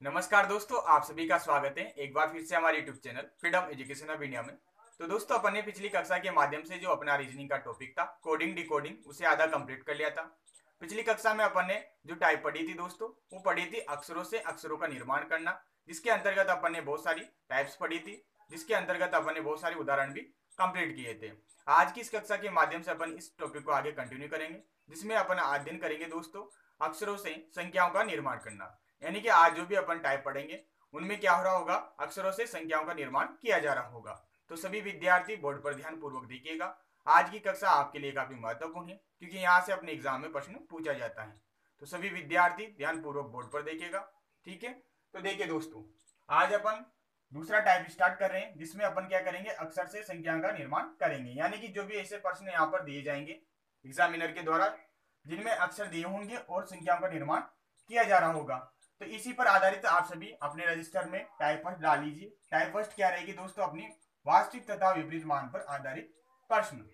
नमस्कार दोस्तों, आप सभी का स्वागत है एक बार फिर से हमारे YouTube channel freedom education of India में। तो दोस्तों, अपन ने पिछली कक्षा के माध्यम से जो अपना रीजनिंग का टॉपिक था कोडिंग डिकोडिंग उसे आधा कंप्लीट कर लिया था। पिछली कक्षा में अपन ने जो टाइप पढ़ी थी दोस्तों, वो पढ़ी थी अक्षरों से अक्षरों का निर्माण करना, जिसके अंतर्गत अपन ने बहुत सारी टाइप्स पढ़ी थी, जिसके अंतर्गत अपन ने बहुत सारे उदाहरण भी कंप्लीट किए थे। आज की इस कक्षा के माध्यम से अपन इस टॉपिक को आगे कंटिन्यू करेंगे, जिसमें अपन अध्ययन करेंगे दोस्तों अक्षरों से संख्याओं का निर्माण करना। यानी कि आज जो भी अपन टाइप पढ़ेंगे उनमें क्या हो रहा होगा, अक्षरों से संख्याओं का निर्माण किया जा रहा होगा। तो सभी विद्यार्थी बोर्ड पर ध्यान पूर्वक देखिएगा। आज की कक्षा आपके लिए काफी महत्वपूर्ण है, क्योंकि यहाँ से अपने एग्जाम में प्रश्न पूछा जाता है। तो सभी विद्यार्थी ध्यान पूर्वक बोर्ड पर देखेगा। ठीक है, तो देखिए दोस्तों, आज अपन दूसरा टाइप स्टार्ट कर रहे हैं, जिसमें अपन क्या करेंगे, अक्षर से संख्या का निर्माण करेंगे। यानी कि जो भी ऐसे प्रश्न यहाँ पर दिए जाएंगे एग्जामिनर के द्वारा, जिनमें अक्षर दिए होंगे और संख्याओं का निर्माण किया जा रहा होगा, तो इसी पर आधारित आप सभी अपने रजिस्टर में टाइप फर्स्ट डाल लीजिए। टाइप फर्स्ट क्या रहेगी दोस्तों, अपनी वास्तविक तथा विपरीत मान पर आधारित प्रश्न।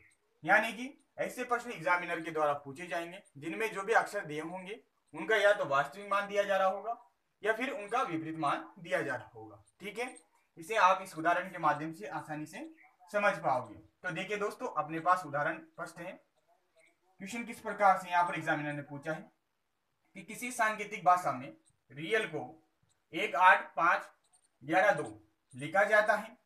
यानी कि ऐसे प्रश्न एग्जामिनर के द्वारा पूछे जाएंगे जिनमें जो भी अक्षर दिए होंगे उनका या तो वास्तविक मान दिया जा रहा होगा या फिर उनका विपरीत मान दिया जा रहा होगा। ठीक है, इसे आप इस उदाहरण के माध्यम से आसानी से समझ पाओगे। तो देखिए दोस्तों, अपने पास उदाहरण फर्स्ट है। क्वेश्चन किस प्रकार से यहाँ पर एग्जामिनर ने पूछा है कि किसी सांकेतिक भाषा में रियल को 1 8 5 11 2 लिखा जाता है,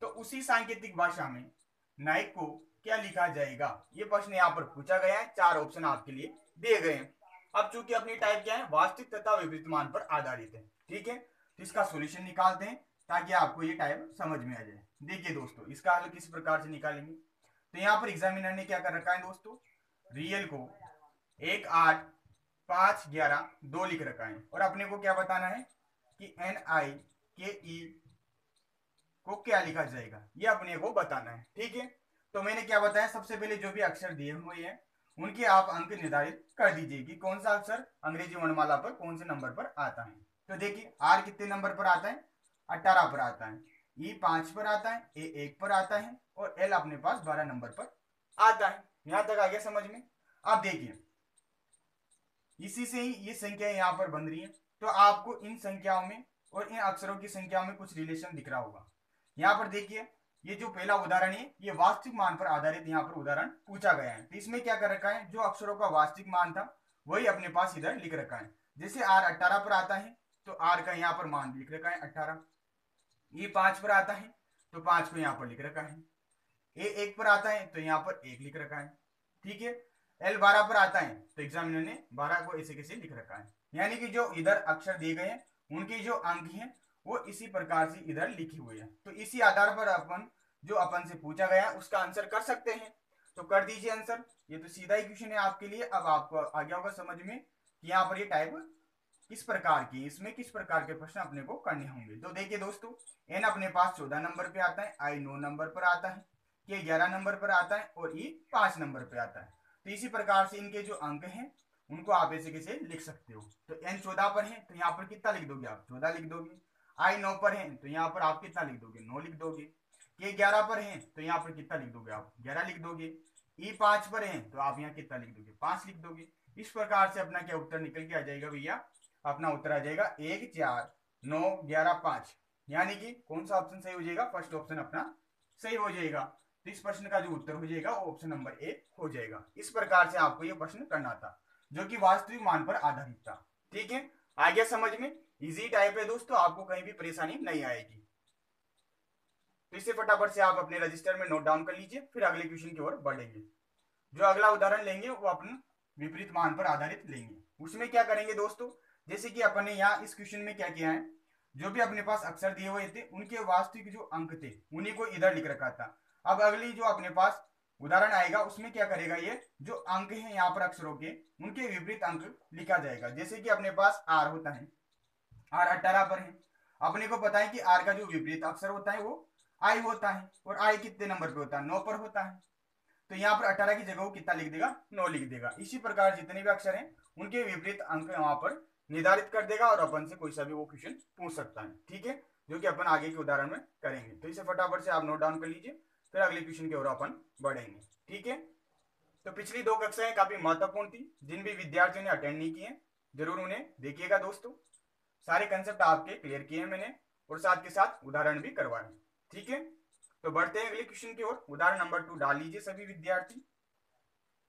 तो उसी सांकेतिक भाषा में नाइक को क्या लिखा जाएगा। ये प्रश्न यहाँ पर पूछा गया है। 4 ऑप्शन आपके लिए दिए गए हैं। अब चूंकि अपनी टाइप क्या है, वास्तविक तथा विपरीत मान पर आधारित है। ठीक है, तो इसका सोल्यूशन निकालते हैं ताकि आपको ये टाइप समझ में आ जाए। देखिए दोस्तों, इसका हल किस प्रकार से निकालेंगे। तो यहाँ पर एग्जामिनर ने क्या कर रखा है दोस्तों, रियल को 1 8 5 11 2 लिख रखा है, और अपने को क्या बताना है कि NIKE को क्या लिखा जाएगा, ये अपने को बताना है। ठीक है, तो मैंने क्या बताया, सबसे पहले जो भी अक्षर दिए हुए हैं उनके आप अंक निर्धारित कर दीजिए कि कौन सा अक्षर अंग्रेजी वर्णमाला पर कौन से नंबर पर आता है। तो देखिए, आर कितने नंबर पर आता है, 18 पर आता है, ई 5 पर आता है, ए 1 पर आता है, और एल अपने पास 12 नंबर पर आता है। यहां तक आ गया समझ में। अब देखिए, इसी से ही ये संख्या यहाँ पर बन रही है, तो आपको इन संख्याओं में और इन अक्षरों की संख्याओं में कुछ रिलेशन दिख रहा होगा। यहाँ पर देखिए, ये जो पहला उदाहरण है ये वास्तविक मान पर आधारित यहाँ पर उदाहरण पूछा गया है। तो इसमें क्या कर रखा है, जो अक्षरों का वास्तविक मान था वही अपने पास इधर लिख रखा है। जैसे आर 18 पर आता है तो आर का यहाँ पर मान लिख रखा है 18। ये 5 पर आता है तो 5 को यहाँ पर लिख रखा है। ए 1 पर आता है तो यहाँ पर 1 लिख रखा है। ठीक है, एल 12 पर आता है तो एग्जामिनर ने 12 को ऐसे कैसे लिख रखा है। यानी कि जो इधर अक्षर दिए गए हैं उनके जो अंक हैं वो इसी प्रकार से इधर लिखे हुए हैं। तो इसी आधार पर अपन जो अपन से पूछा गया उसका आंसर कर सकते हैं। तो कर दीजिए आंसर। ये तो सीधा ही क्वेश्चन है आपके लिए। अब आपको आ गया होगा समझ में कि यहाँ पर ये टाइप किस प्रकार की, इसमें किस प्रकार के प्रश्न अपने को करने होंगे। तो देखिए दोस्तों, एन अपने पास 14 नंबर पे आता है, आई 9 नंबर पर आता है, के 11 नंबर पर आता है, और ई 5 नंबर पे आता है। तो इसी प्रकार से इनके जो अंक हैं उनको आप ऐसे कैसे लिख सकते हो। तो एन 14 पर है तो यहाँ पर कितना लिख दोगे आप, 14 लिख दोगे। आई 9 पर है तो यहाँ पर आप कितना लिख दोगे, 9 लिख दोगे। के 11 पर है तो यहाँ पर कितना लिख दोगे आप, 11 लिख दोगे। ई 5 पर है तो आप यहाँ कितना लिख दोगे, 5 लिख दोगे। इस प्रकार से अपना क्या उत्तर निकल के आ जाएगा भैया, अपना उत्तर आ जाएगा 1 4 9 11 5। यानी कि कौन सा ऑप्शन सही हो जाएगा, फर्स्ट ऑप्शन अपना सही हो जाएगा। तो इस प्रश्न का जो उत्तर हो जाएगा वो ऑप्शन नंबर ए हो जाएगा। इस प्रकार से आपको ये प्रश्न करना था जो कि वास्तविक मान पर आधारित था। ठीक है, आ गया समझ में। इजी टाइप है दोस्तों, आपको कहीं भी परेशानी नहीं आएगी। तो इसे फटाफट से आप अपने रजिस्टर में नोट डाउन कर लीजिए, फिर अगले क्वेश्चन की ओर बढ़ेंगे। जो अगला उदाहरण लेंगे वो अपन विपरीत मान पर आधारित लेंगे। उसमें क्या करेंगे दोस्तों, जैसे कि अपन ने यहाँ इस क्वेश्चन में क्या किया है, जो भी अपने पास अक्षर दिए हुए थे उनके वास्तविक जो अंक थे उन्हीं को इधर लिख रखा था। अब अगली जो अपने पास उदाहरण आएगा उसमें क्या करेगा, ये जो अंक है यहाँ पर अक्षरों के उनके विपरीत अंक लिखा जाएगा। जैसे कि अपने पास आर होता है, आर 18 पर है, अपने को पता है कि आर का जो विपरीत अक्षर होता है वो आई होता है, और आई कितने नंबर पे होता है, 9 पर होता है। तो यहाँ पर 18 की जगह वो कितना लिख देगा, 9 लिख देगा। इसी प्रकार जितने भी अक्षर हैं उनके विपरीत अंक यहाँ पर निर्धारित कर देगा, और अपन से कोई सा भी वो क्वेश्चन पूछ सकता है। ठीक है, जो कि अपन आगे के उदाहरण में करेंगे। तो इसे फटाफट से आप नोट डाउन कर लीजिए, फिर अगले क्वेश्चन की ओर अपन बढ़ेंगे। ठीक है, तो पिछली 2 कक्षाएं काफी महत्वपूर्ण थी। जिन भी विद्यार्थियों ने अटेंड नहीं किए जरूर उन्हें देखिएगा दोस्तों। सारे कंसेप्ट आपके क्लियर किए हैं मैंने और साथ के साथ उदाहरण भी करवाए। ठीक है, तो बढ़ते हैं अगले क्वेश्चन की ओर। उदाहरण नंबर 2 डाल लीजिए सभी विद्यार्थी।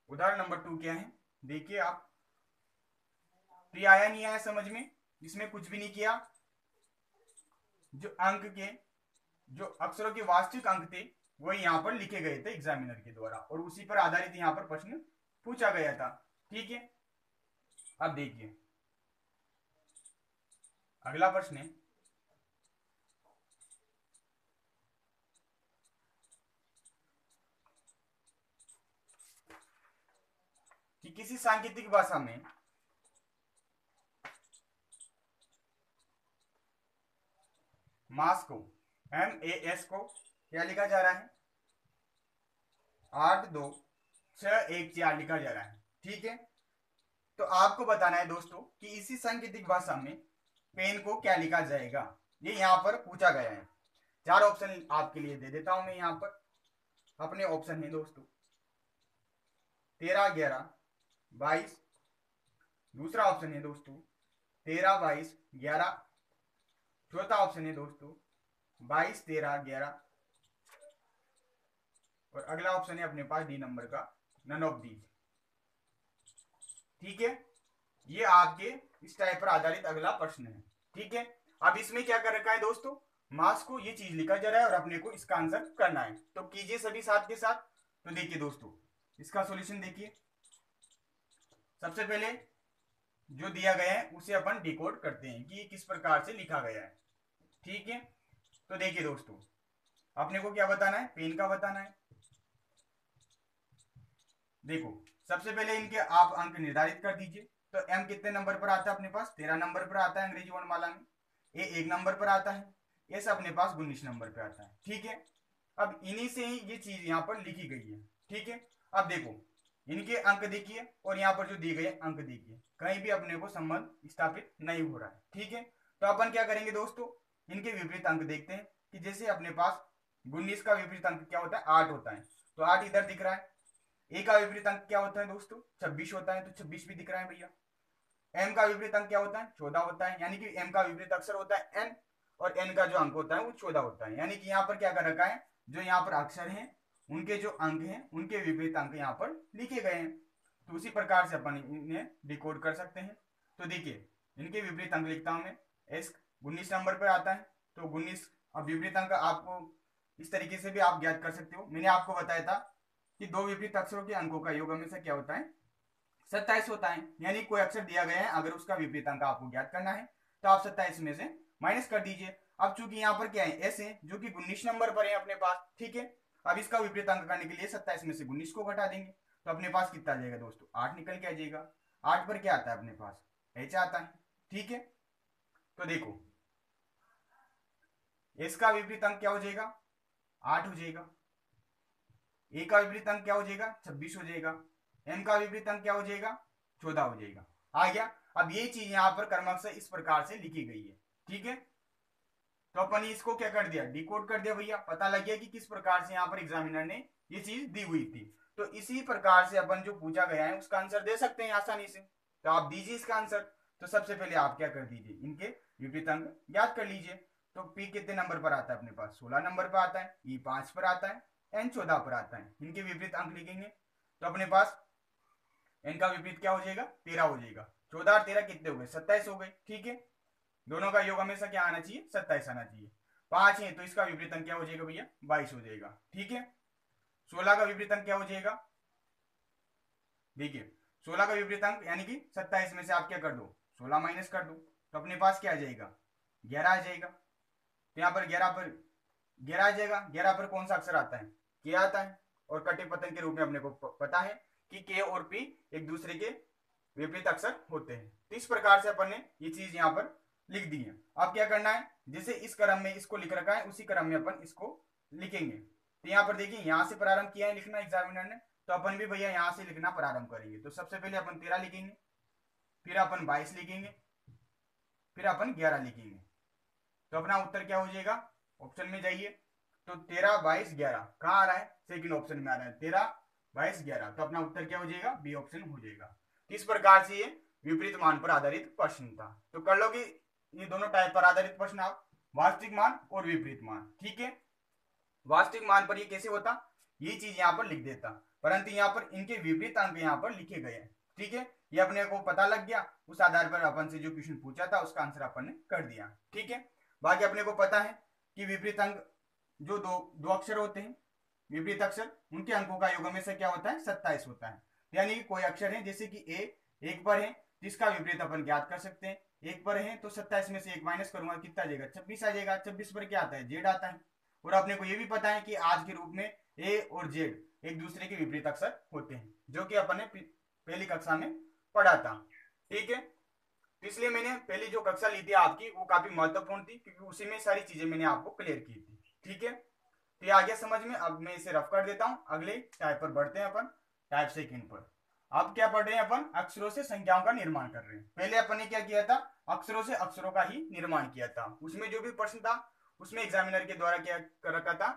उदाहरण नंबर 2 क्या है देखिए आप। तो ये आया नहीं आया समझ में? इसमें कुछ भी नहीं किया। जो अंक के जो अक्षरों के वास्तविक अंक थे वो यहाँ पर लिखे गए थे एग्जामिनर के द्वारा और उसी पर आधारित यहाँ पर प्रश्न पूछा गया था। ठीक है, अब देखिए अगला प्रश्न है कि किसी सांकेतिक भाषा में मास को MAS को क्या लिखा जा रहा है? 82614 लिखा जा रहा है। ठीक है, तो आपको बताना है दोस्तों कि इसी सांकेतिक भाषा में पेन को क्या लिखा जाएगा, ये यहाँ पर पूछा गया है। 4 ऑप्शन आपके लिए दे देता हूं मैं यहाँ पर। अपने ऑप्शन है दोस्तों 13, 11, 22। दूसरा ऑप्शन है दोस्तों 13, 22, 11। चौथा ऑप्शन है दोस्तों 22, 13, 11 और अगला ऑप्शन है अपने पास डी नंबर का नन ऑफ दीज। ठीक है, ये आपके इस टाइप पर आधारित अगला प्रश्न है। ठीक है, अब इसमें क्या कर रखा है दोस्तों, मास को ये चीज लिखा जा रहा है और अपने को इसका आंसर करना है। तो कीजिए सभी साथ के साथ। तो देखिए दोस्तों इसका सॉल्यूशन देखिए। सबसे पहले जो दिया गया है उसे अपन डिकोड करते हैं कि किस प्रकार से लिखा गया है। ठीक है, तो देखिए दोस्तों अपने को क्या बताना है, पेन का बताना है। देखो सबसे पहले इनके आप अंक निर्धारित कर दीजिए। तो M कितने नंबर पर आता है अपने पास? 13 नंबर पर आता है अंग्रेजी वर्णमाला में। A 1 नंबर पर आता है। S अपने पास 19 नंबर पर आता है। ठीक है, अब इन्हीं से ही ये चीज यहाँ पर लिखी गई है। ठीक है, अब देखो इनके अंक देखिए और यहाँ पर जो दिए गए अंक देखिए, कहीं भी अपने को संबंध स्थापित नहीं हो रहा है। ठीक है, तो अपन क्या करेंगे दोस्तों, इनके विपरीत अंक देखते हैं कि जैसे अपने पास 19 का विपरीत अंक क्या होता है? 8 होता है। तो 8 इधर दिख रहा है। ए का विपरीत अंक क्या होता है दोस्तों? 26 होता है। तो 26 भी दिख रहा है भैया। एम का विपरीत अंक क्या होता है? 14 होता है। यानी कि एम का विपरीत अक्षर होता है एन और एन का जो अंक होता है वो 14 होता है। यानी कि यहाँ पर क्या कर रखा है, जो यहाँ पर अक्षर हैं उनके जो अंक हैं उनके विपरीत अंक यहाँ पर लिखे गए हैं। तो उसी प्रकार से अपन इन्हें डिकोड कर सकते हैं। तो देखिए इनके विपरीत अंक लिखता हूं मैं। एस 19 नंबर पर आता है तो 19। अब विपरीत अंक आपको इस तरीके से भी आप ज्ञात कर सकते हो। मैंने आपको बताया था कि दो विपरीत अक्षरों के अंकों का योग हमेशा क्या होता है? 27 होता है। यानी कोई अक्षर दिया गया है, अगर उसका विपरीत अंक आपको ज्ञात करना है तो आप 27 में से माइनस कर दीजिए। अब चूंकि यहाँ पर क्या है, एस है जो कि 19 नंबर पर है अपने पास। ठीक है, अब इसका विपरीत अंक करने के लिए 27 में से 19 को घटा देंगे तो अपने पास कितना आ जाएगा दोस्तों? 8 निकल के आ जाएगा। 8 पर क्या आता है अपने पास? एच आता है। ठीक है, तो देखो एस का विपरीत अंक क्या हो जाएगा? 8 हो जाएगा। ए का विपरीत अंक क्या हो जाएगा? 26 हो जाएगा। एम का विपरीत अंक क्या हो जाएगा? 14 हो जाएगा। आ गया। अब ये चीज यहाँ पर क्रमशः इस प्रकार से लिखी गई है। ठीक है, तो अपन इसको क्या कर दिया? डिकोड कर दिया भैया। पता लग गया कि किस प्रकार से यहाँ पर एग्जामिनर ने ये चीज दी हुई थी। तो इसी प्रकार से अपन जो पूछा गया है उसका आंसर दे सकते हैं आसानी से। तो आप दीजिए इसका आंसर। तो सबसे पहले आप क्या कर दीजिए, इनके विपरीत अंक याद कर लीजिए। तो पी कितने नंबर पर आता है अपने पास? 16 नंबर पर आता है। ई 5 पर आता है। एन 14 पर आता है। इनके विपरीत अंक लिखेंगे तो अपने पास एन का विपरीत क्या हो जाएगा? 13 हो जाएगा। 14 और 13 कितने हो गए? 27 हो गए। ठीक है, दोनों का योग हमेशा क्या आना चाहिए? 27 आना चाहिए। 5 है तो इसका विपरीत अंक क्या हो जाएगा भैया? 22 हो जाएगा। ठीक है, 16 का विपरीत अंक क्या हो जाएगा? देखिए 16 का विपरीत अंक यानी कि 27 में से आप क्या कर दो? 16 माइनस कर दो तो अपने पास क्या आ जाएगा? 11 आ जाएगा। तो यहाँ पर 11 पर 11 आ जाएगा। 11 पर कौन सा अक्षर आता है? के आता है। और कटे पतन के रूप में अपने को पता है कि के और पी एक दूसरे के विपरीत अक्षर होते हैं। तो इस प्रकार से अपन ने ये चीज यहाँ पर लिख दी है। अब क्या करना है, जैसे इस क्रम में इसको लिख रखा है उसी क्रम में अपन इसको लिखेंगे। तो यहाँ पर देखिए यहाँ से प्रारंभ किया है लिखना एग्जामिनर ने, तो अपन भी भैया यहाँ से लिखना प्रारंभ करेंगे। तो सबसे पहले अपन 13 लिखेंगे, फिर अपन 22 लिखेंगे, फिर अपन 11 लिखेंगे। तो अपना उत्तर क्या हो जाएगा? ऑप्शन में जाइए तो 13, 22, 11 कहाँ आ रहा है? सेकंड ऑप्शन में आ रहा है 13, 22, 11। तो अपना उत्तर क्या हो जाएगा? बी ऑप्शन हो जाएगा। इस प्रकार से ये विपरीत मान पर आधारित प्रश्न था। तो कर लोगे ये दोनों टाइप पर आधारित प्रश्न आप वास्तविक मान और विपरीत मान, ठीक है। वास्तविक मान पर ये कैसे होता, ये चीज यहाँ पर लिख देता, परंतु यहाँ पर इनके विपरीत अंक यहाँ पर लिखे गए हैं, ठीक है। ये अपने को पता लग गया, उस आधार पर अपन से जो क्वेश्चन पूछा था उसका आंसर अपन ने कर दिया, ठीक है। बाकी अपने को पता है कि विपरीत अंक जो दो अक्षर होते हैं, विपरीत अक्षर, उनके अंकों का योग हमेशा क्या होता है, 27 होता है। यानी कि कोई अक्षर है जैसे कि ए एक पर है, जिसका विपरीत अपन ज्ञात कर सकते हैं। एक पर है तो 27 में से एक माइनस करूंगा, कितना आ जाएगा, 26 आ जाएगा। 26 पर क्या आता है, जेड आता है। और अपने को यह भी पता है कि आज के रूप में ए और जेड एक दूसरे के विपरीत अक्षर होते हैं, जो कि अपन ने पहली कक्षा में पढ़ा था, ठीक है। तो इसलिए मैंने पहली जो कक्षा ली थी आपकी वो काफी महत्वपूर्ण थी, क्योंकि उसी में सारी चीजें मैंने आपको क्लियर की थी, ठीक है। तो ये आ गया समझ में। अब मैं इसे रफ कर देता हूं, अगले टाइप पर बढ़ते हैं अपन, टाइप सेकंड पर। अब क्या पढ़ रहे हैं अपन, अक्षरों से संख्याओं का निर्माण कर रहे हैं। पहले अपन ने क्या किया था, अक्षरों से अक्षरों का ही निर्माण किया था। उसमें जो भी प्रश्न था उसमें एग्जामिनर के द्वारा क्या कर रखा था,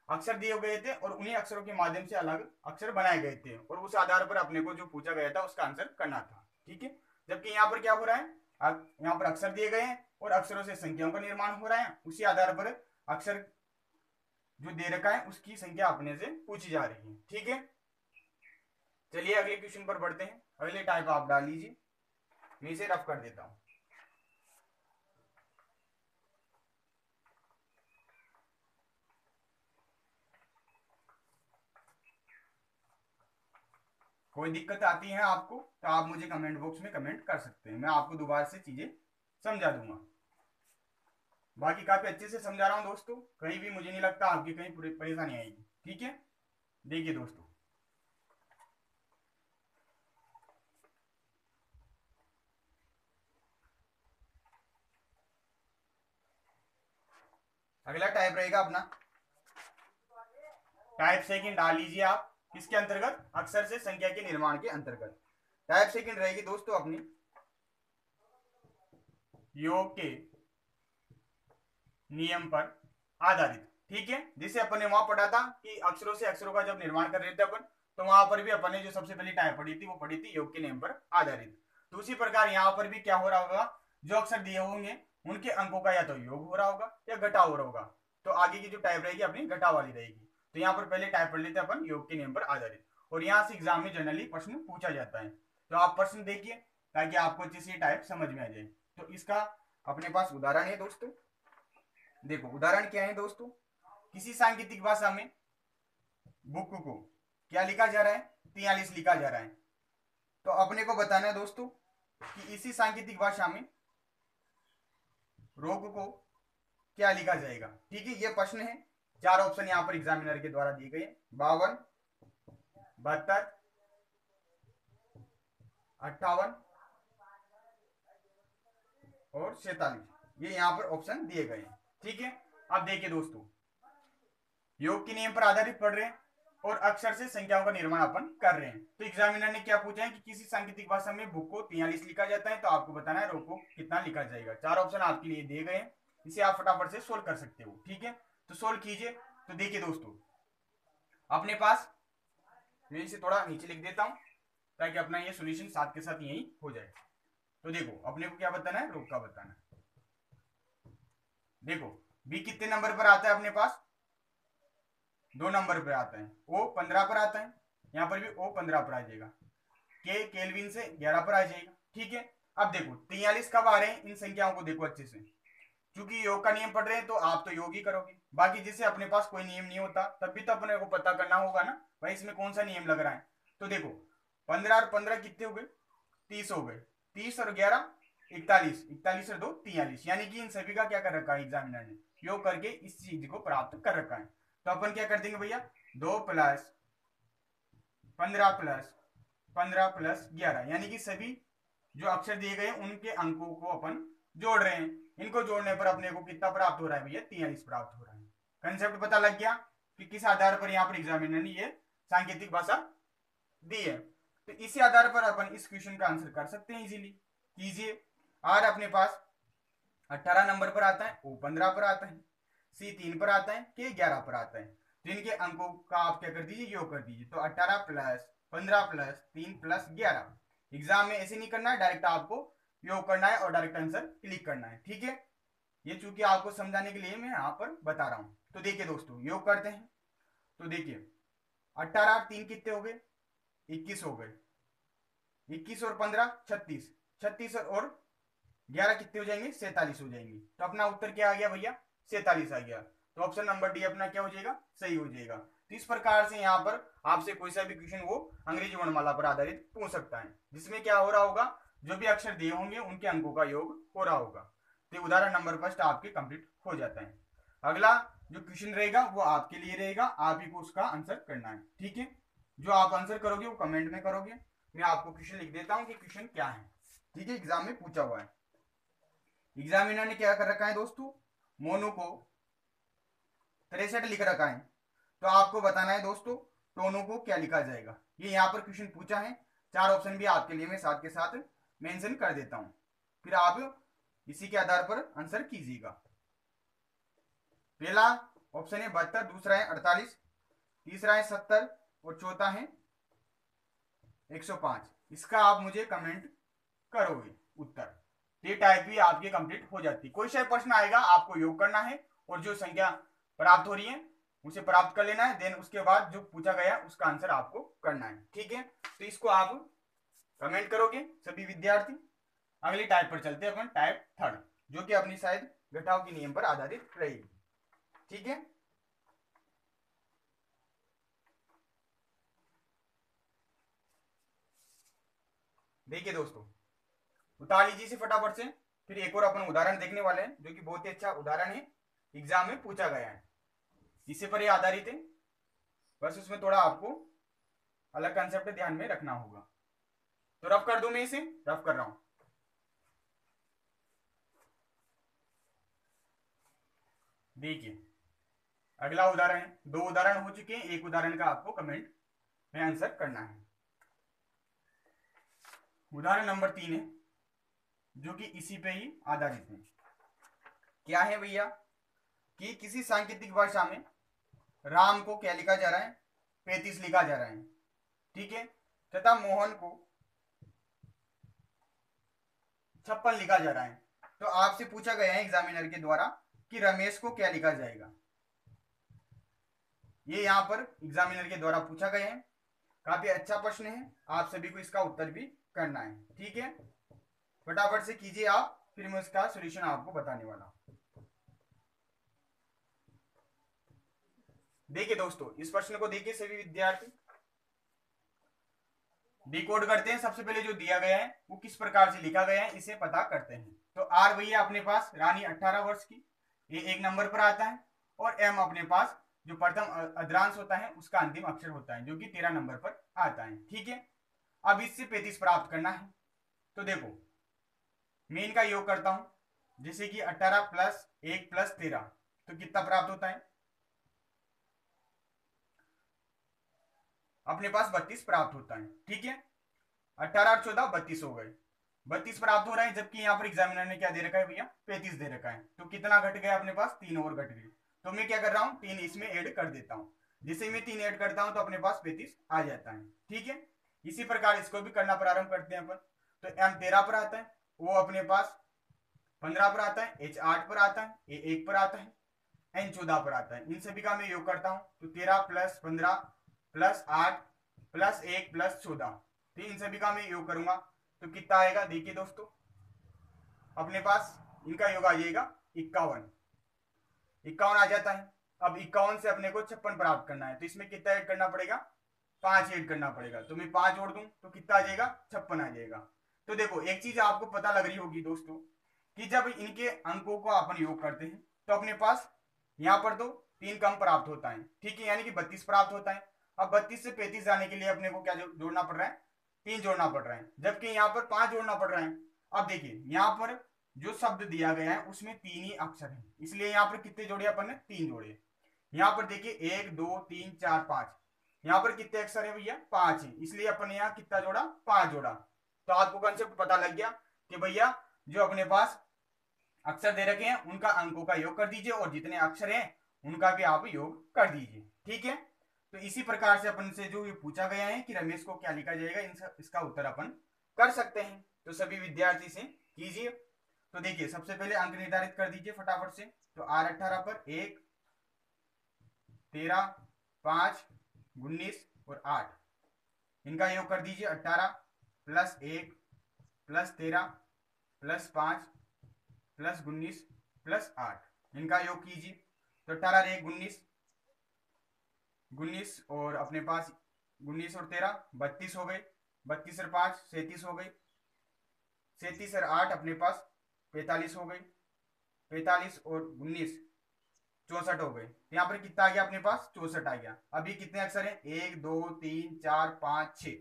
अक्षर दिए गए थे और उन्हीं अक्षरों के माध्यम से अलग अक्षर बनाए गए थे, और उस आधार पर अपने को जो पूछा गया था उसका आंसर करना था, ठीक है। जबकि यहाँ पर क्या हो रहा है, यहाँ पर अक्षर दिए गए हैं और अक्षरों से संख्याओं का निर्माण हो रहा है, उसी आधार पर अक्षर जो दे रखा है उसकी संख्या अपने से पूछी जा रही है, ठीक है। चलिए अगले क्वेश्चन पर बढ़ते हैं। अगले टाइप आप डाल लीजिए, मैं इसे रफ कर देता हूं। कोई दिक्कत आती है आपको तो आप मुझे कमेंट बॉक्स में कमेंट कर सकते हैं, मैं आपको दोबारा से चीजें समझा दूंगा। बाकी काफी अच्छे से समझा रहा हूं दोस्तों, कहीं भी मुझे नहीं लगता आपकी कहीं परेशानी आएगी, ठीक है। देखिए दोस्तों, अगला टाइप रहेगा अपना टाइप सेकंड। डाल लीजिए आप, किसके अंतर्गत, अक्षर से संख्या के निर्माण के अंतर्गत। टाइप सेकंड रहेगी दोस्तों अपनी योग के नियम पर आधारित, ठीक है। जिसे अपन ने वहां पढ़ा था कि अक्षरों से अक्षरों का जब निर्माण कर रहे थे अपन, तो वहां पर भी अपन ने जो सबसे पहली टाइप पढ़ी थी वो पढ़ी थी योग के नियम पर आधारित। तो उसी प्रकार यहाँ पर भी क्या हो रहा होगा, जो अक्षर दिए होंगे उनके अंकों का या तो योग हो रहा होगा या घटाव हो रहा होगा। तो आगे की जो टाइप रहेगी अपनी घटाव वाली रहेगी। तो यहाँ पर पहले टाइप पढ़ लेते हैं अपन योग के नियम पर आधारित, और यहाँ से एग्जाम में जनरली प्रश्न पूछा जाता है। तो आप प्रश्न देखिए ताकि आपको अच्छे से टाइप समझ में आ जाए। तो इसका अपने पास उदाहरण है दोस्तों, देखो उदाहरण क्या है दोस्तों, किसी सांकेतिक भाषा में बुक को क्या लिखा जा रहा है, 43 लिखा जा रहा है। तो अपने को बताना है दोस्तों कि इसी सांकेतिक भाषा में रोग को क्या लिखा जाएगा, ठीक है। ये प्रश्न है, 4 ऑप्शन यहाँ पर एग्जामिनर के द्वारा दिए गए, 52, 72, 58 और 47, ये यहाँ पर ऑप्शन दिए गए हैं, ठीक है। अब देखिए दोस्तों, योग के नियम पर आधारित पढ़ रहे हैं और अक्षर से संख्याओं का निर्माण अपन कर रहे हैं। तो एग्जामिनर ने क्या पूछा है कि किसी सांकेतिक भाषा में बुक को 43 लिखा जाता है, तो आपको बताना है रोग को कितना लिखा जाएगा। 4 ऑप्शन आपके लिए दिए गए हैं, इसे आप फटाफट से सोल्व कर सकते हो, ठीक है। तो सोल्व कीजिए। तो देखिए दोस्तों, अपने पास मैं इसे थोड़ा नीचे लिख देता हूं ताकि अपना ये सोल्यूशन साथ के साथ यही हो जाए। तो देखो अपने को क्या बताना है, रोग का बताना है। देखो बी कितने नंबर पर आता है अपने पास, 2 नंबर पर आता है। ओ 15 पर आता है, यहां पर भी ओ 15 पर आ जाएगा। के केल्विन से 11 पर आ जाएगा, ठीक है। अब देखो 43 कब आ रहे हैं, इन संख्याओं को देखो अच्छे से। क्योंकि योग का नियम पढ़ रहे हैं तो आप तो योग ही करोगे, बाकी जैसे अपने पास कोई नियम नहीं होता तब भी तो अपने को पता करना होगा ना भाई इसमें कौन सा नियम लग रहा है। तो देखो 15 और 15 कितने हो गए, 30 हो गए। 30 और 11 41, 41 और 2 43, यानी कि इन सभी का क्या कर रखा है एग्जामिनर ने, योग करके इस चीज को प्राप्त कर रखा है। तो अपन क्या कर देंगे भैया, 2 + 15 + 15 + 11, यानी कि सभी जो अक्षर दिए गए उनके अंकों को अपन जोड़ रहे हैं। इनको जोड़ने पर अपने को कितना प्राप्त हो रहा है भैया, 43 प्राप्त हो रहा है। कंसेप्ट पता लग गया कि किस आधार पर यहाँ पर एग्जामिनर ने ये सांकेतिक भाषा दी है। तो इसी आधार पर अपन इस क्वेश्चन का आंसर कर सकते हैं इजीली। कीजिए, आर अपने पास 18 नंबर पर आता है, ओ 15 पर आता है, सी 3 पर आता है, के 11 पर आता है। तो इनके अंकों का आप क्या कर दीजिए, योग कर दीजिए। तो 18 + 15 + 3 + 11। एग्जाम में ऐसे नहीं करना है, डायरेक्ट आपको योग करना है और डायरेक्ट आंसर क्लिक करना है। ठीक है, ये चूंकि आपको समझाने के लिए मैं यहाँ पर बता रहा हूँ। तो देखिए दोस्तों, योग करते हैं। तो देखिए 18 और 3 कितने हो गए, 21 हो गए। 21 और 15 36, 36 और 11 कितने हो जाएंगे, 47 हो जाएंगे। तो अपना उत्तर क्या आ गया भैया, 47 आ गया। तो ऑप्शन नंबर डी अपना क्या हो जाएगा, सही हो जाएगा। तो इस प्रकार से यहाँ पर आपसे कोई सा भी क्वेश्चन वो अंग्रेजी वर्णमाला पर आधारित पूछ सकता है, जिसमें क्या हो रहा होगा, जो भी अक्षर दिए होंगे उनके अंकों का योग हो रहा होगा। तो उदाहरण नंबर फर्स्ट आपके कंप्लीट हो जाता है। अगला जो क्वेश्चन रहेगा वो आपके लिए रहेगा, आप ही को उसका आंसर करना है। ठीक है, जो आप आंसर करोगे वो कमेंट में करोगे, मैं आपको क्वेश्चन लिख देता हूँ कि क्वेश्चन क्या है। ठीक है, एग्जाम में पूछा हुआ है। एग्जामिनर ने क्या कर रखा है दोस्तों, मोनू को 63 लिख रखा है। तो आपको बताना है दोस्तों टोनू को क्या लिखा जाएगा। ये यहाँ पर क्वेश्चन पूछा है, 4 ऑप्शन भी आपके लिए मैं साथ के साथ मेंशन कर देता हूं, फिर आप इसी के आधार पर आंसर कीजिएगा। पहला ऑप्शन है 72, दूसरा है 48, तीसरा है 70 और चौथा है 105। इसका आप मुझे कमेंट करोगे उत्तर। ये टाइप भी आपकी कंप्लीट हो जाती है। कोई सा प्रश्न आएगा आपको योग करना है और जो संख्या प्राप्त हो रही है उसे प्राप्त कर लेना है, देन उसके बाद जो पूछा गया उसका आंसर आपको करना है। ठीक है, तो इसको आप कमेंट करोगे सभी विद्यार्थी। अगली टाइप पर चलते हैं अपन, टाइप थर्ड, जो कि अपनी शायद घटाव के नियम पर आधारित रहेगी। ठीक है, देखिए दोस्तों उतार लीजिए इसे फटाफट से। फिर एक और अपन उदाहरण देखने वाले हैं, जो कि बहुत ही अच्छा उदाहरण है, एग्जाम में पूछा गया है, इसी पर ये आधारित है। बस उसमें थोड़ा आपको अलग कंसेप्ट ध्यान में रखना होगा। तो रफ कर दूं, मैं इसे रफ कर रहा हूं। देखिए अगला उदाहरण है, 2 उदाहरण हो चुके हैं, एक उदाहरण का आपको कमेंट में आंसर करना है। उदाहरण नंबर 3 है, जो कि इसी पे ही आधारित है। क्या है भैया, कि किसी सांकेतिक भाषा में राम को क्या लिखा जा रहा है, 35 लिखा जा रहा है। ठीक है, तथा मोहन को 56 लिखा जा रहा है। तो आपसे पूछा गया है एग्जामिनर के द्वारा कि रमेश को क्या लिखा जाएगा। ये यहाँ पर एग्जामिनर के द्वारा पूछा गया है, काफी अच्छा प्रश्न है, आप सभी को इसका उत्तर भी करना है। ठीक है, फटाफट से कीजिए आप, फिर मैं इसका सॉल्यूशन आपको बताने वाला हूं। देखिए दोस्तों इस प्रश्न को देखिए सभी विद्यार्थी, डिकोड करते हैं। सबसे पहले जो दिया गया है वो किस प्रकार से लिखा गया है इसे पता करते हैं। तो आर भैया अपने पास रानी 18 वर्ष की, ये 1 नंबर पर आता है, और एम अपने पास जो प्रथम अद्रांश होता है उसका अंतिम अक्षर होता है, जो कि 13 नंबर पर आता है। ठीक है, अब इससे 35 प्राप्त करना है। तो देखो मैं इनका योग करता हूं, जैसे कि 18 प्लस 1 प्लस 13, तो कितना प्राप्त होता है, अपने पास 32 प्राप्त होता है। ठीक है, 18 और 14 32 हो गए, 32 प्राप्त हो रहा है, जबकि यहाँ पर एग्जामिनर ने क्या दे रखा है भैया, 35 दे रखा है। तो कितना घट गया अपने पास, 3 और घट गए। तो मैं क्या कर रहा हूँ, 3 इसमें ऐड कर देता हूँ। जैसे मैं 3 ऐड करता हूँ तो अपने पास 35 आ जाता है। ठीक है, इसी प्रकार इसको भी करना प्रारंभ करते हैं अपन। तो एम 13 पर आता है, वो अपने पास 15 पर आता है, एच 8 पर आता है, ए 1 पर आता है, एन 14 पर आता है। इन सभी का मैं योग करता हूँ, तो 13 प्लस 15 प्लस 8 प्लस 1 प्लस 14, तो इन सभी का मैं योग करूंगा तो कितना आएगा। देखिए दोस्तों अपने पास इनका योग आ जाएगा 51, 51 आ जाता है। अब 51 से अपने को 56 प्राप्त करना है, तो इसमें कितना ऐड करना पड़ेगा, 5 ऐड करना पड़ेगा। तो मैं 5 जोड़ दूं तो कितना आ जाएगा, 56 आ जाएगा। तो देखो एक चीज आपको पता लग रही होगी दोस्तों, कि जब इनके अंकों को अपन योग करते हैं तो अपने पास यहाँ पर तो 3 कम प्राप्त होता है। ठीक है, यानी कि 32 प्राप्त होता है। अब 32 से 35 जाने के लिए अपने को क्या जोड़ना पड़ रहा है, 3 जोड़ना पड़ रहा है, जबकि यहाँ पर 5 जोड़ना पड़ रहा है। अब देखिए यहाँ पर जो शब्द दिया गया है उसमें 3 ही अक्षर है, इसलिए यहाँ पर कितने जोड़े अपन ने, 3 जोड़े। यहाँ पर देखिए 1 2 3 4 5, यहाँ पर कितने अक्षर है भैया, 5 है, इसलिए अपन ने यहाँ कितना जोड़ा, 5 जोड़ा। तो आपको कंसेप्ट पता लग गया कि भैया जो अपने पास अक्षर दे रखे हैं उनका अंकों का योग कर दीजिए, और जितने अक्षर हैं उनका भी आप योग कर दीजिए। ठीक है, तो इसी प्रकार से अपन से जो ये पूछा गया है कि रमेश को क्या लिखा जाएगा, इसका उत्तर अपन कर सकते हैं। तो सभी विद्यार्थी से कीजिए। तो देखिए सबसे पहले अंक निर्धारित कर दीजिए फटाफट से। तो आर 18 पर 1, 13, 5, 19 और 8, इनका योग कर दीजिए। 18 plus 1 plus 13 plus 5 plus 19 plus 8, इनका योग कीजिए। तो 18 1 19, 19 और अपने पास 19 और 13 32 हो गई, 32 और 5 37 हो गई, 37 और 8 अपने पास 45 हो गई, 45 और 19 64 हो गए। तो यहाँ पर कितना आ गया अपने पास 64 आ गया। अब ये कितने अक्षर हैं 1 2 3 4 5 6,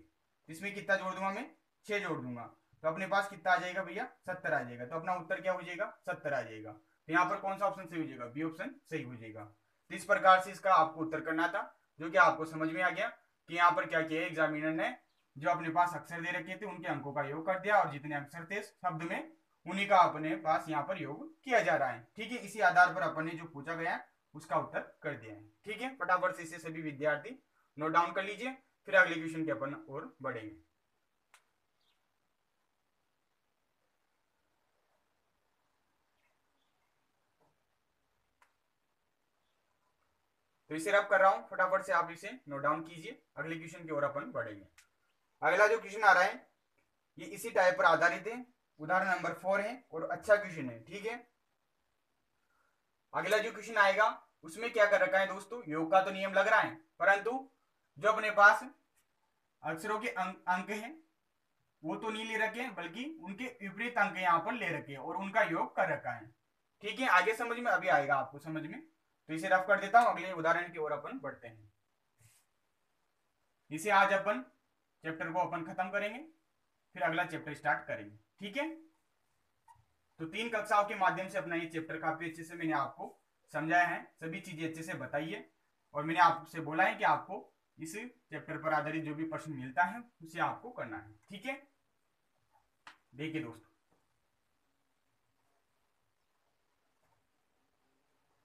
इसमें कितना जोड़ दूंगा मैं 6 जोड़ दूंगा। तो अपने पास कितना आ जाएगा भैया 70 आ जाएगा। तो अपना उत्तर क्या हो जाएगा 70 आ जाएगा। तो यहाँ पर कौन सा ऑप्शन सही हो जाएगा बी ऑप्शन सही हो जाएगा। तो इस प्रकार से इसका आपको उत्तर करना था, जो कि आपको समझ में आ गया कि यहाँ पर क्या किया एग्जामिनर ने, जो अपने पास अक्षर दे रखे थे उनके अंकों का योग कर दिया और जितने अक्षर थे शब्द में उन्हीं का अपने पास यहाँ पर योग किया जा रहा है। ठीक है, इसी आधार पर अपन ने जो पूछा गया है उसका उत्तर कर दिया है। ठीक है, फटाफट से इसे सभी विद्यार्थी नोट डाउन कर लीजिए, फिर अगले क्वेश्चन के अपन और बढ़ेंगे। तो इसे रब कर रहा हूं, फटाफट से आप इसे नोट डाउन कीजिए, अगले क्वेश्चन की ओर अपन बढ़ेंगे। अगला जो क्वेश्चन आ रहा है ये इसी टाइप पर आधारित है, उदाहरण नंबर 4 है और अच्छा क्वेश्चन है। ठीक है, अगला जो क्वेश्चन आएगा उसमें क्या कर रखा है दोस्तों, योग का तो नियम लग रहा है, परंतु जो अपने पास अक्षरों के अंक हैं वो तो नहीं ले रखे हैं, बल्कि उनके विपरीत अंक यहाँ पर ले रखे हैं और उनका योग कर रखा है। ठीक है, आगे समझ में अभी आएगा आपको समझ में। तो इसे रफ कर देता हूं, अगले उदाहरण की ओर अपन बढ़ते हैं। इसे आज अपन चैप्टर को अपन खत्म करेंगे, फिर अगला चैप्टर स्टार्ट करेंगे। ठीक है, तो 3 कक्षाओं के माध्यम से अपना ये चैप्टर काफी अच्छे से मैंने आपको समझाया है, सभी चीजें अच्छे से बताई है और मैंने आपसे बोला है कि आपको इस चैप्टर पर आधारित जो भी प्रश्न मिलता है उसे आपको करना है। ठीक है, देखिए दोस्तों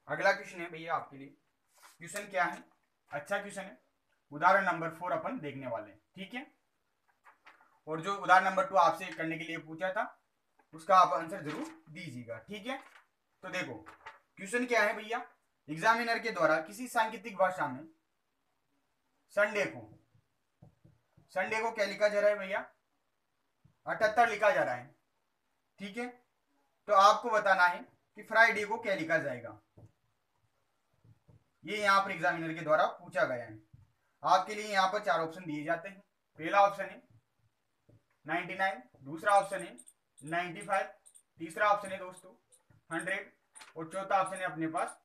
अगला क्वेश्चन है भैया आपके लिए। क्वेश्चन क्या है, अच्छा क्वेश्चन है, उदाहरण नंबर 4 अपन देखने वाले हैं। ठीक है, और जो उदाहरण नंबर 2 आपसे करने के लिए पूछा था उसका आप आंसर जरूर दीजिएगा। ठीक है, तो देखो क्वेश्चन क्या है भैया, एग्जामिनर के द्वारा किसी सांकेतिक भाषा में संडे को क्या लिखा जा रहा है भैया 78 लिखा जा रहा है। ठीक है, तो आपको बताना है कि फ्राइडे को क्या लिखा जाएगा, ये यहाँ पर एग्जामिनर के द्वारा पूछा गया है। आपके लिए यहाँ पर 4 ऑप्शन दिए जाते हैं। पहला ऑप्शन है 99, दूसरा ऑप्शन है 95, तीसरा ऑप्शन है दोस्तों 100 और चौथा ऑप्शन है अपने पास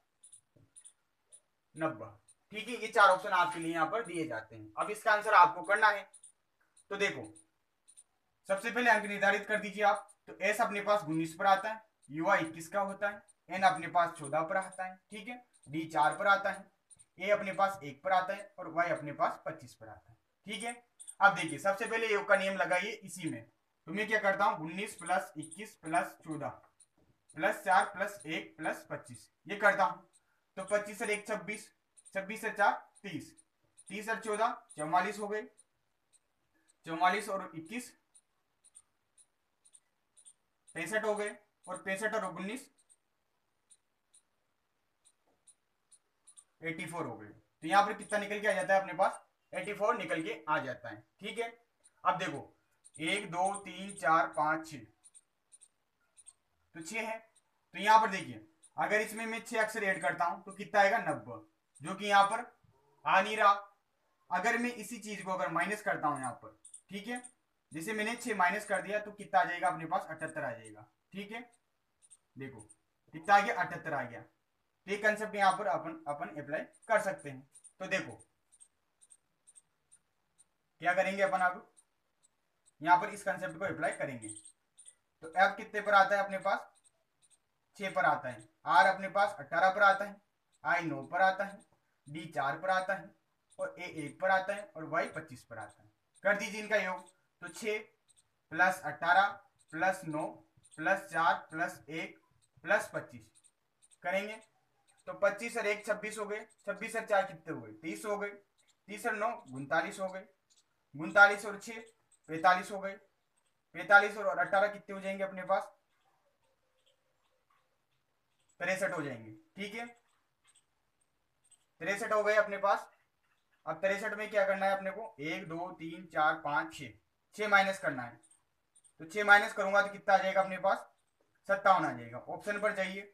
90। ठीक है, ये 4 ऑप्शन आपके लिए यहाँ पर दिए जाते हैं। अब इसका आंसर आपको करना है। तो देखो सबसे पहले अंक निर्धारित कर दीजिए आप। तो एस अपने पास 19 पर आता है, युवा 21 का होता है, एन अपने पास 14 पर आता है। ठीक है, डी 4 पर आता है, ए अपने पास 1 पर आता है और वाई अपने पास 25 पर आता है। ठीक है, अब देखिए सबसे पहले योग का नियम लगाइए इसी में। तो मैं क्या करता हूं 19 plus 21 plus 14 plus 4 plus 1 plus 25 ये करता हूं। तो 25 और 1 26, 26 और 4 30, 30 और 14 44 हो गए, 44 और 21 65 हो गए और 65 और 19 84 हो गए। तो यहां पर कितना निकल के आ जाता है अपने पास 84 निकल के आ जाता है। ठीक है, अब देखो 1 2 3 4 5 6, तो 6 है। तो यहां पर देखिए अगर इसमें मैं 6 अक्षर ऐड करता हूं तो कितना आएगा 90, जो कि यहां पर आ नहीं रहा। अगर मैं इसी चीज को अगर माइनस करता हूं यहां पर, ठीक है, जैसे मैंने 6 माइनस कर दिया तो कितना आ जाएगा अपने पास 78 आ जाएगा। ठीक है, देखो कितना आ गया 78 आ गया। तो ये कंसेप्ट यहां पर अपन अप्लाई कर सकते हैं। तो देखो क्या करेंगे अपन, अब यहां पर इस कंसेप्ट को अप्लाई करेंगे। तो एफ कितने पर आता है अपने पास 6 पर आता है, आर अपने पास 18 पर आता है, आई 9 पर आता है, डी 4 पर आता है और ए 1 पर आता है और वाई 25 पर आता है। कर दीजिए इनका योग। तो 6 plus 18 plus 9 plus 4 plus 1 plus 25 करेंगे। तो 25 और 1 26 हो गए, 26 और 4 कितने हो गए 30 हो गए, 30 और 9 39 हो गए, 39 और 6 45 हो गए, 45 और 18 कितने हो जाएंगे अपने पास? 63 हो जाएंगे। ठीक है, 63 हो गए अपने पास। अब 63 में क्या करना है अपने को? 1 2 3 4 5 6, 6 माइनस करना है। तो 6 माइनस करूंगा तो कितना आ जाएगा अपने पास? 57 आ जाएगा। ऑप्शन पर जाइए,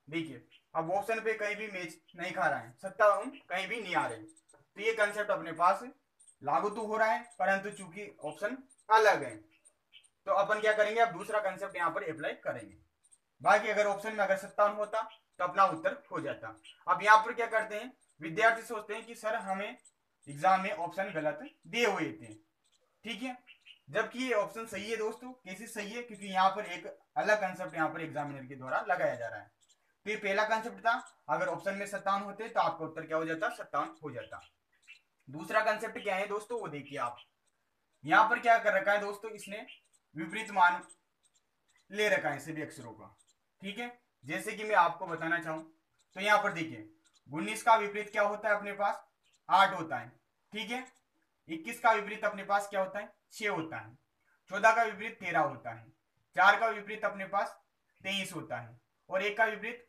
देखिए अब ऑप्शन पे कहीं भी मैच नहीं खा रहा है, 57 कहीं भी नहीं आ रहे, तो ये कंसेप्ट अपने पास लागू तो हो रहा है, परंतु चूंकि ऑप्शन अलग है तो अपन क्या करेंगे, अब दूसरा कंसेप्ट यहाँ पर अप्लाई करेंगे। बाकी अगर ऑप्शन में अगर 57 होता तो अपना उत्तर हो जाता। अब यहाँ पर क्या करते हैं, विद्यार्थी सोचते हैं कि सर हमें एग्जाम में ऑप्शन गलत दिए हुए थे, ठीक है, जबकि ये ऑप्शन सही है दोस्तों। कैसे सही है? क्योंकि यहाँ पर एक अलग कंसेप्ट यहाँ पर एग्जामिनर के द्वारा लगाया जा रहा है। तो ये पहला कंसेप्ट था, अगर ऑप्शन में 57 होते तो आपका उत्तर क्या हो जाता? 57 हो जाता। दूसरा कंसेप्ट क्या है दोस्तों, वो देखिए आप। यहाँ पर क्या कर रखा है दोस्तों, इसने विपरीत मान ले रखा है सभी अक्षरों का, ठीक है। जैसे कि मैं आपको बताना चाहूं तो यहाँ पर देखिए 19 का विपरीत क्या होता है अपने पास? 8 होता है, ठीक है। 21 का विपरीत अपने पास क्या होता है? 6 होता है। 14 का विपरीत 13 होता है। 4 का विपरीत अपने पास 23 होता है। और 1 का विपरीत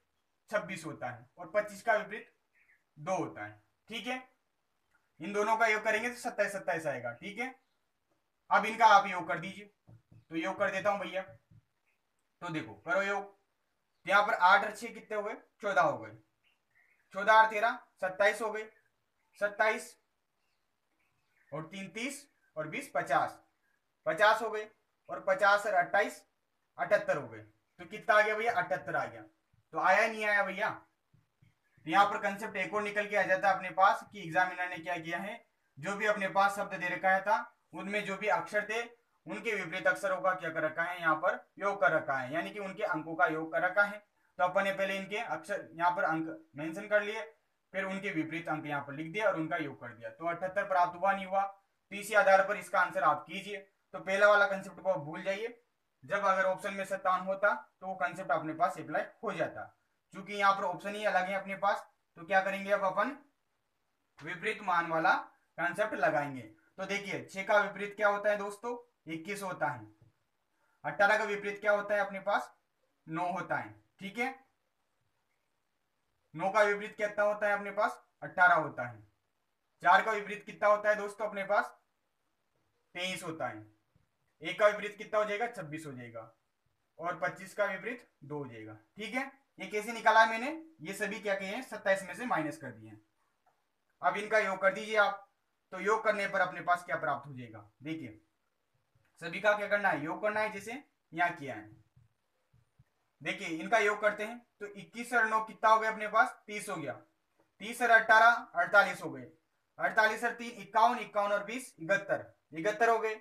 26 होता है। और 25 का विपरीत 2 होता है, ठीक है। इन दोनों का योग करेंगे तो 27 27 आएगा, ठीक है। अब इनका आप योग कर दीजिए, तो योग कर देता हूं भैया। तो देखो करो योग, तो यहाँ पर 8 और 6 कितने हो गए? 14 हो गए। 14 और 13 27 हो गए। 27 और 3 30 और 20 50, 50 हो गए। और 50 और 28 78 हो गए। तो कितना आ गया भैया? 78 आ गया। तो आया नहीं आया भैया? तो यहाँ पर कंसेप्ट एक और निकल के आ जाता है अपने पास कि एग्जामिनर ने क्या किया है, जो भी अपने पास शब्द दे रखा था उनमें जो भी अक्षर थे उनके विपरीत अक्षरों का क्या कर रखा है, यहाँ पर योग कर रखा है, यानी कि उनके अंकों का योग कर रखा है। तो अपन ने पहले इनके अक्षर यहाँ पर अंक मेंशन कर लिए, फिर उनके विपरीत अंक यहाँ पर लिख दिया और उनका योग कर दिया। तो 78 प्राप्त हुआ नहीं हुआ? तो इसी आधार पर इसका आंसर आप कीजिए। तो पहला वाला कंसेप्ट को आप भूल जाइए, जब अगर ऑप्शन में 57 होता तो वो कंसेप्ट अपने पास अप्लाई हो जाता। क्योंकि यहाँ पर ऑप्शन ही अलग है अपने पास, तो क्या करेंगे अब अपन? विपरीत मान वाला कंसेप्ट लगाएंगे। तो देखिए 6 का विपरीत क्या होता है दोस्तों? 21 होता है। 18 का विपरीत क्या होता है अपने पास? 9 होता है, ठीक है। 9 का विपरीत कितना होता है अपने पास? 18 होता है। 4 का विपरीत कितना होता है दोस्तों अपने पास? 23 होता है। 1 का विपरीत कितना हो जाएगा? 26 हो जाएगा। और 25 का विपरीत 2 हो जाएगा, ठीक है। ये कैसे निकाला है मैंने? ये सभी क्या किए हैं? 27 में से माइनस कर दिए हैं। अब इनका योग कर दीजिए आप, तो योग करने पर अपने पास क्या प्राप्त हो जाएगा? देखिए सभी का क्या करना है? योग करना है, जैसे यहाँ किया है। देखिए इनका योग करते हैं तो 21 और 9 कितना हो गया अपने पास? 30 हो गया। 30 और 18 48 हो गए। 48 और 3 51, 51 और 20 71, 71 हो गए।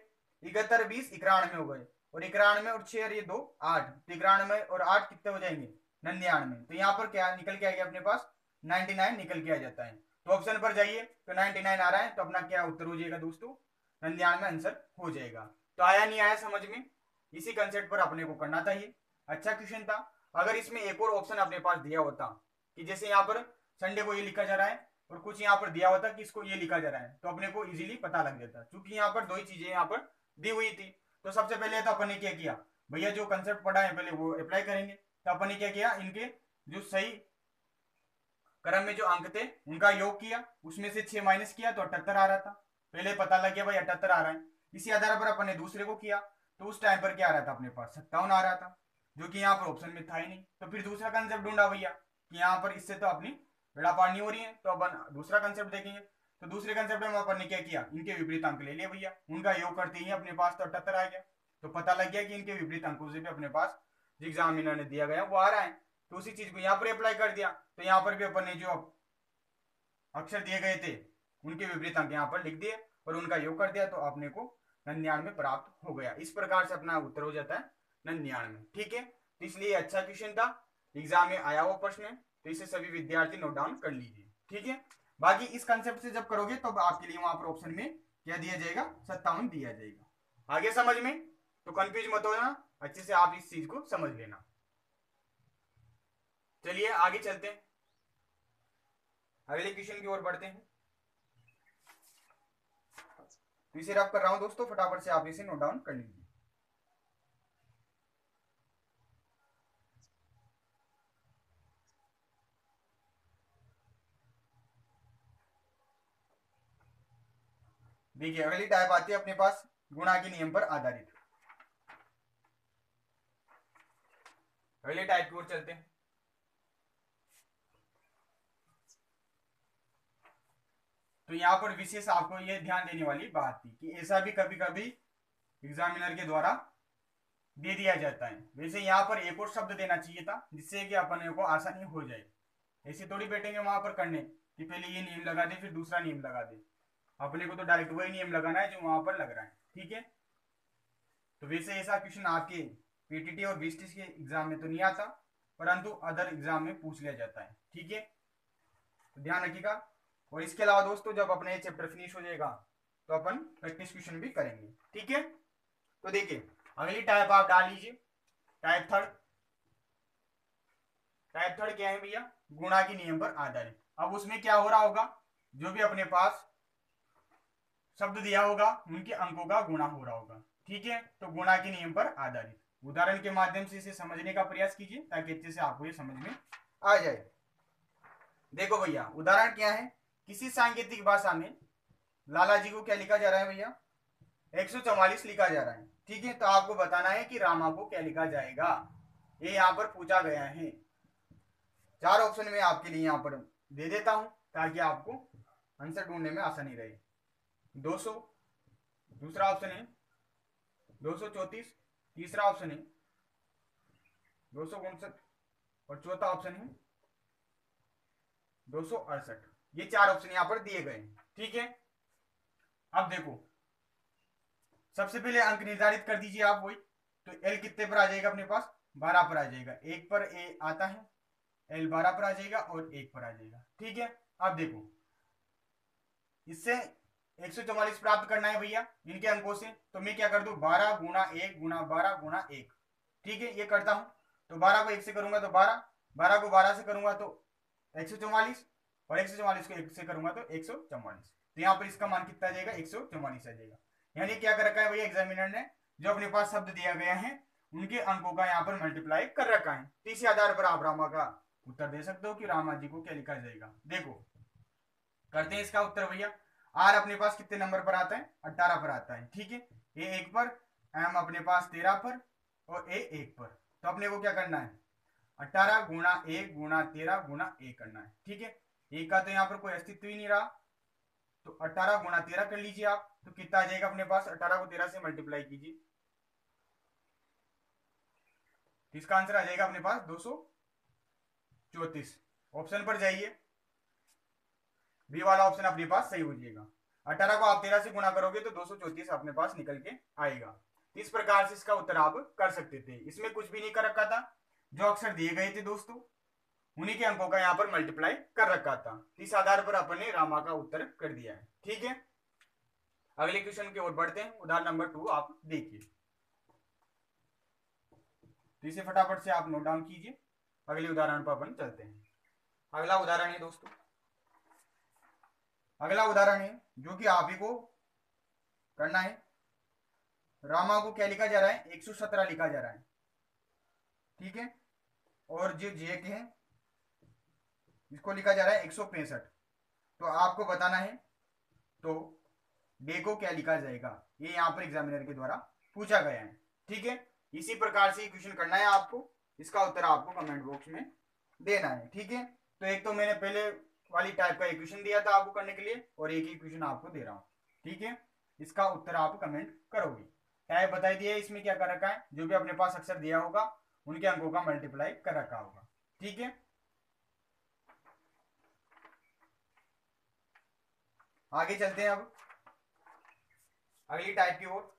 71 20 91 हो गए। और 91 और 6 और ये 2 8, तो 91 और 8 कितने हो जाएंगे? 99। तो यहाँ पर क्या निकल के आ गया अपने पास? 99 निकल के आ जाता है। तो ऑप्शन पर जाइए, तो 99 आ रहा है, तो अपना क्या उत्तर हो जाएगा दोस्तों? 99 आंसर हो जाएगा। तो आया नहीं आया समझ में? इसी कंसेप्ट पर अपने को करना था ये। अच्छा क्वेश्चन था। अगर इसमें एक और ऑप्शन अपने पास दिया होता कि जैसे यहाँ पर संडे को ये लिखा जा रहा है और कुछ यहाँ पर दिया होता कि इसको ये लिखा जा रहा है, तो अपने को इजीली पता लग जाता, क्योंकि यहाँ पर दो ही चीजें यहाँ पर दी हुई थी। तो सबसे पहले तो अपन ने क्या किया भैया, जो कंसेप्ट पढ़ा है पहले वो अप्लाई करेंगे। तो अपन ने क्या किया, इनके जो सही क्रम में जो अंक थे उनका योग किया, उसमें से 6 माइनस किया तो 78 आ रहा था। पहले पता लग गया भाई 78 आ रहा है। इसी आधार पर अपन ने दूसरे को किया, तो उस टाइम पर क्या आ रहा था अपने पास? 57 आ रहा था, जो कि यहाँ पर ऑप्शन में था ही नहीं। तो फिर दूसरा कंसेप्ट ढूंढा भैया कि यहाँ पर इससे तो अपनी बेड़ा पार नहीं हो रही है, तो अपन दूसरा कंसेप्ट देखेंगे। तो दूसरे कंसेप्ट में अपन ने क्या किया, इनके विपरीत अंक ले लिया भैया, उनका योग करते ही अपने पास तो 78 आ गया। तो पता लग गया कि इनके विपरीत अंकों से भी अपने पास जो एग्जामिनर ने दिया गया वो आ रहा है। तो उसी चीज को यहाँ पर अप्लाई कर दिया, तो यहाँ पर भी अपन ने जो अक्षर दिए गए थे उनके विपरीत अंक यहाँ पर लिख दिए और उनका योग कर दिया, तो अपने को 99 प्राप्त हो गया। इस प्रकार से अपना उत्तर हो जाता है 99, ठीक है। तो इसलिए अच्छा क्वेश्चन था, एग्जाम में आया हुआ प्रश्न है, तो इसे सभी विद्यार्थी नोट डाउन कर लीजिए, ठीक है। बाकी इस कंसेप्ट से जब करोगे तो आपके लिए वहां पर ऑप्शन में क्या दिया जाएगा? 57 दिया जाएगा। आगे समझ में? तो कंफ्यूज मत होना, अच्छे से आप इस चीज को समझ लेना। चलिए आगे चलते हैं, अगले क्वेश्चन की ओर बढ़ते हैं। तो इसे रफ कर रहा हूं दोस्तों, फटाफट से आप इसे नोट डाउन कर लीजिए। देखिए अगली टाइप आती है अपने पास गुणा के नियम पर आधारित। अगले टाइप की ओर चलते हैं। तो यहाँ पर विशेष आपको ये ध्यान देने वाली बात थी कि ऐसा भी कभी कभी एग्जामिनर के द्वारा दे दिया जाता है। वैसे यहाँ पर एक और शब्द देना चाहिए था जिससे कि अपने को आसानी हो जाए। ऐसे थोड़ी बैठेंगे वहां पर करने कि पहले ये नियम लगा दे फिर दूसरा नियम लगा दे। अपने को तो डायरेक्ट वही नियम लगाना है जो वहां पर लग रहा है, ठीक है। तो वैसे ऐसा क्वेश्चन आपके पीटीटी और बीटीटी के एग्जाम में तो नहीं आता, परंतु अदर एग्जाम में पूछ लिया जाता है, ठीक है। तो ध्यान रखिएगा। और इसके अलावा दोस्तों जब अपना ये चैप्टर फिनिश हो जाएगा तो अपन प्रैक्टिस क्वेश्चन भी करेंगे, ठीक है। तो देखिए अगली टाइप आप डाल लीजिए, टाइप थर्ड। टाइप थर्ड क्या है भैया? गुणा के नियम पर आधारित। अब उसमें क्या हो रहा होगा, जो भी अपने पास शब्द दिया होगा उनके अंकों का गुणा हो रहा होगा, ठीक है। तो गुणा के नियम पर आधारित उदाहरण के माध्यम से इसे समझने का प्रयास कीजिए ताकि अच्छे से आपको ये समझ में आ जाए। देखो भैया उदाहरण क्या है, किसी सांकेतिक भाषा में लाला जी को क्या लिखा जा रहा है भैया? 144 लिखा जा रहा है, ठीक है। तो आपको बताना है कि रामा को क्या लिखा जाएगा, ये यहाँ पर पूछा गया है। चार ऑप्शन में आपके लिए यहाँ पर दे देता हूं ताकि आपको आंसर ढूंढने में आसानी रहे। 200 दूसरा ऑप्शन है, 234 तीसरा ऑप्शन है, 259 और चौथा ऑप्शन है 268। ये चार ऑप्शन यहाँ पर दिए गए, ठीक है। अब देखो सबसे पहले अंक निर्धारित कर दीजिए आप वही। तो एल कितने पर आ जाएगा अपने पास? 12 पर आ जाएगा। एक पर ए आता है, एल 12 पर आ जाएगा और एक पर आ जाएगा, ठीक है। अब देखो इससे 144 प्राप्त करना है भैया इनके अंकों से। तो मैं क्या कर दूं, 12 गुना 1 गुना 12 गुना 1, ठीक है। ये करता हूं तो 12 को 1 से करूंगा तो 12, 12 को 12 से करूंगा तो 144 और 144 को 1 से करूंगा तो 144। तो यहाँ पर इसका मान कितना आ जाएगा? 144 आ जाएगा। यानी क्या कर रखा है भैया एग्जामिनर ने, जो अपने पास शब्द दिया गया है उनके अंकों का यहाँ पर मल्टीप्लाई कर रखा है। तो इसी आधार पर आप रामा का उत्तर दे सकते हो कि रामा जी को क्या लिखा जाएगा। देखो करते हैं इसका उत्तर भैया। आर अपने पास कितने नंबर पर आता है? 18 पर आता है, ठीक है। ए 1 पर, एम अपने पास 13 पर और ए 1 पर। तो अपने को क्या करना है? 18 गुणा 1 गुणा 13 गुणा 1 करना है, ठीक है। एक का तो यहाँ पर कोई अस्तित्व ही नहीं रहा, तो 18 गुणा 13 कर लीजिए आप। तो कितना आ जाएगा अपने पास? 18 को 13 से मल्टीप्लाई कीजिए, इसका आंसर आ जाएगा अपने पास 234। ऑप्शन पर जाइए, बी वाला ऑप्शन अपने पास सही हो जाएगा। 18 को आप 13 से गुणा करोगे तो 234 अपने पास निकल के आएगा। इस प्रकार से इसका उत्तर आप कर सकते थे। इसमें कुछ भी नहीं कर रखा था, जो अक्षर दिए गए थे दोस्तों उन्हीं के अंकों का यहाँ पर मल्टीप्लाई कर रखा था। इस आधार पर अपने रामा का उत्तर कर दिया है, ठीक है। अगले क्वेश्चन की ओर बढ़ते हैं। उदाहरण नंबर 2 आप देखिए, तो इसे फटाफट से आप नोट डाउन कीजिए। अगले उदाहरण पर अपन चलते हैं। अगला उदाहरण है दोस्तों, अगला उदाहरण है जो कि आप ही को करना है। रामा को क्या लिखा जा रहा है? 117 लिखा जा रहा है, ठीक है। और जो जे के है इसको लिखा जा रहा है 165। तो आपको बताना है तो डे को क्या लिखा जाएगा, ये यहाँ पर एग्जामिनर के द्वारा पूछा गया है, ठीक है। इसी प्रकार से क्वेश्चन करना है आपको। इसका उत्तर आपको कमेंट बॉक्स में देना है, ठीक है। तो एक तो मैंने पहले वाली टाइप का इक्वेशन दिया था आपको करने के लिए और एक ही इक्वेशन आपको दे रहा हूं, ठीक है। इसका उत्तर आप कमेंट करोगे। टाइप बताई दिया है, इसमें क्या कर रखा है, जो भी अपने पास अक्षर दिया होगा उनके अंकों का मल्टीप्लाई कर रखा होगा, ठीक है। आगे चलते हैं अब अगली टाइप की ओर।